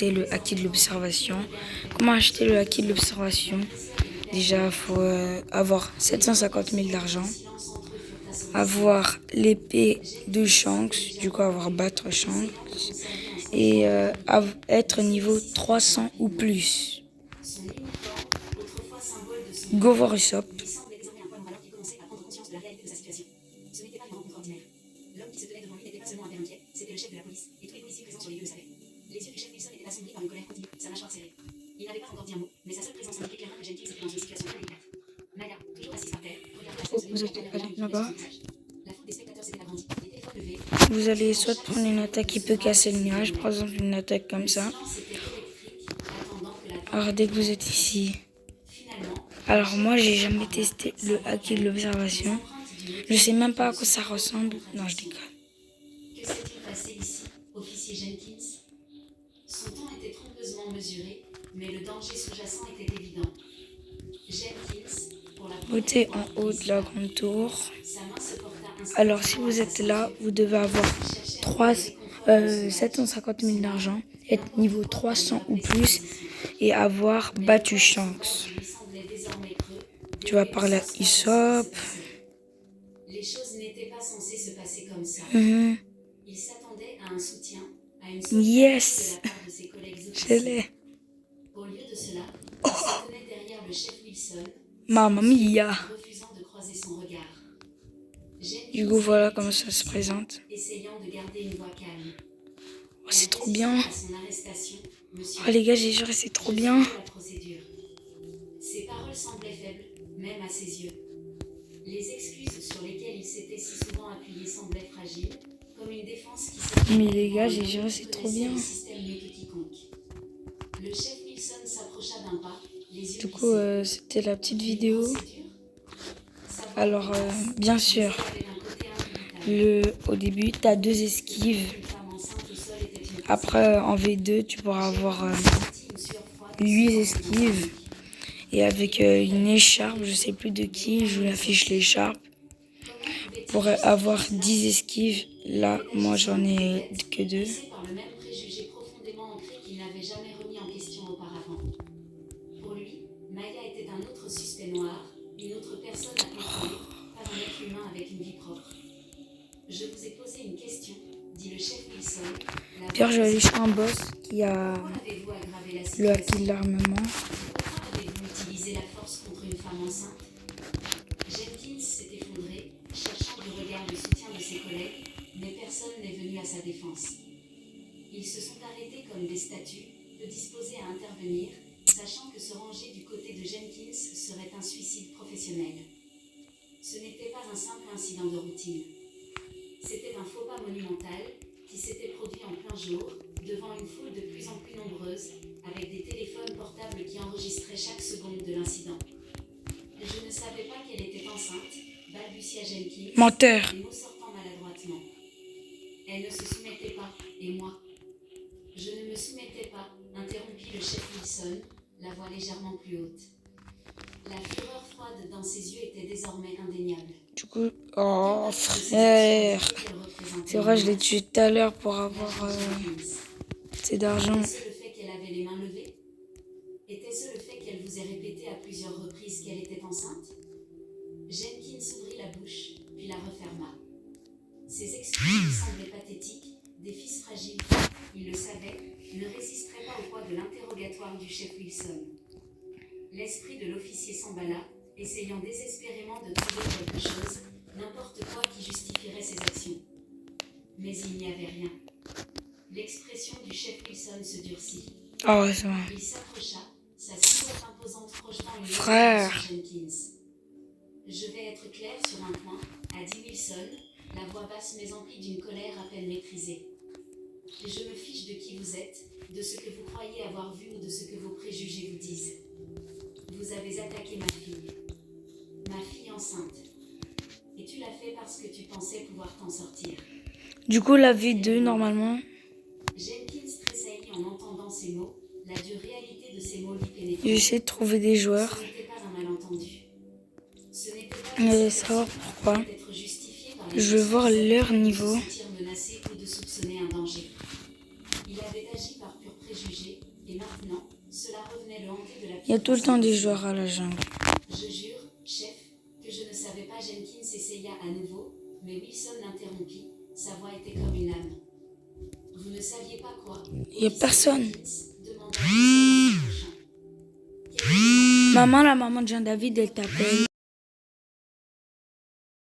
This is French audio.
acheter le acquis de l'observation. Comment acheter le acquis de l'observation? Déjà, il faut avoir 750 000 d'argent, avoir l'épée de Shanks, du coup avoir battre Shanks, et être niveau 300 ou plus. Go voir Usopp. Vous allez aller là-bas. Vous allez soit prendre une attaque qui peut casser le nuage, par exemple une attaque comme ça. Alors dès que vous êtes ici, alors moi j'ai jamais testé le acquis de l'observation. Je sais même pas à quoi ça ressemble. Non, je déconne. Que s'est-il passé ici, officier Jenkins? Son temps était trompeusement mesuré, mais le danger sous-jacent était évident. Jenkins, pour la première Votez fois, en haut de la grande tour. sa main se porta Alors si vous êtes là, vous devez avoir 750 000 d'argent, être niveau 300 ou plus et avoir battu Shanks. Tu vas parler à Usopp. Les choses n'étaient pas censées se passer comme ça. Il s'attendait à un soutien, à une Yes, de la part de ses collègues je officiers. l'ai. Au lieu de cela, il se tenait derrière le chef Wilson, Mamma mia. refusant de croiser son regard. Du coup, voilà comment ça se présente. Essayant de garder une voix calme. Oh, c'est trop bien. À son arrestation, monsieur Oh les gars, j'ai juré, c'est trop bien. la procédure. Ses paroles semblaient faibles, même à ses yeux. Les excuses sur lesquelles il s'était si souvent appuyé semblaient fragiles, comme une défense qui se... Mais les gars, j'ai juré, c'est trop bien. Le système mieux que quiconque. Le chef Wilson s'approcha d'un pas, les yeux Du coup, c'était la petite vidéo. Alors, bien sûr, au début, tu as 2 esquives. Après, en V2, tu pourras avoir 8 esquives. Et avec une écharpe, je sais plus de qui, je vous affiche l'écharpe. Pour avoir 10 esquives, là, moi j'en ai que 2. par le même préjugé profondément ancré qu'il n'avait jamais remis en question auparavant. Pour lui, Maya était un autre suspect noir, une autre personne à contrôler, pas un être humain avec une vie propre. Je vous ai posé une question, dit le chef Wilson. Pierre, je vais aller chez un boss qui a le acquis de l'armement. Pourquoi avez-vous utilisé la force contre une femme enceinte? Jenkins s'est effondré, cherchant du regard le soutien de ses collègues, mais personne n'est venu à sa défense. Ils se sont arrêtés comme des statues, peu disposés à intervenir, sachant que se ranger du côté de Jenkins serait un suicide professionnel. Ce n'était pas un simple incident de routine. C'était un faux pas monumental qui s'était produit en plein jour, devant une foule de plus en plus nombreuse, avec des téléphones portables qui enregistraient chaque seconde de l'incident. Je ne savais pas qu'elle était enceinte, balbutia Jenkins, Menteur. les mots sortant maladroitement. Elle ne se soumettait pas, et moi? Je ne me soumettais pas, interrompit le chef Wilson, la voix légèrement plus haute. La fureur froide dans ses yeux était désormais indéniable. Du coup, oh frère. C'est vrai, je l'ai tué tout à l'heure pour avoir assez d'argent. Était-ce le fait qu'elle avait les mains levées? Était-ce le fait qu'elle vous ait répété à plusieurs reprises qu'elle était enceinte? Jenkins ouvrit la bouche, puis la referma. Ses excuses lui semblaient pathétiques, des fils fragiles, il le savait, ne résisteraient pas au poids de l'interrogatoire du chef Wilson. L'esprit de l'officier s'emballa, essayant désespérément de trouver quelque chose, n'importe quoi qui justifierait ses actions. Mais il n'y avait rien. L'expression du chef Wilson se durcit. Oh, c'est vrai. Il s'approcha, sa silhouette imposante projetant une Frère. lueur sur Jenkins. Je vais être clair sur un point, a dit Wilson, la voix basse mais emplie d'une colère à peine maîtrisée. Je me fiche de qui vous êtes, de ce que vous croyez avoir vu ou de ce que vos préjugés vous disent. Vous avez attaqué ma fille enceinte. Et tu l'as fait parce que tu pensais pouvoir t'en sortir. Du coup, la V2, normalement. Jenkins tressaillit en entendant ces mots, la dure réalité de ces mots lui pénétrait. J'essaie de trouver des joueurs. Ce n'était pas un malentendu. Ce n'était pas Mais savoir pourquoi. Je veux voir leur niveau. menacé ou de soupçonner un danger. Il avait agi par pur préjugé, Il y a tout le temps des joueurs à la jungle. Je jure, chef, que je ne savais pas. Jenkins essaya à nouveau, mais Wilson l'interrompit. Sa voix était comme une lame. Vous ne saviez pas quoi? Il n'y a personne. Demanda Wilson en s'approchant. Maman, la maman de Jean-David, elle t'appelle.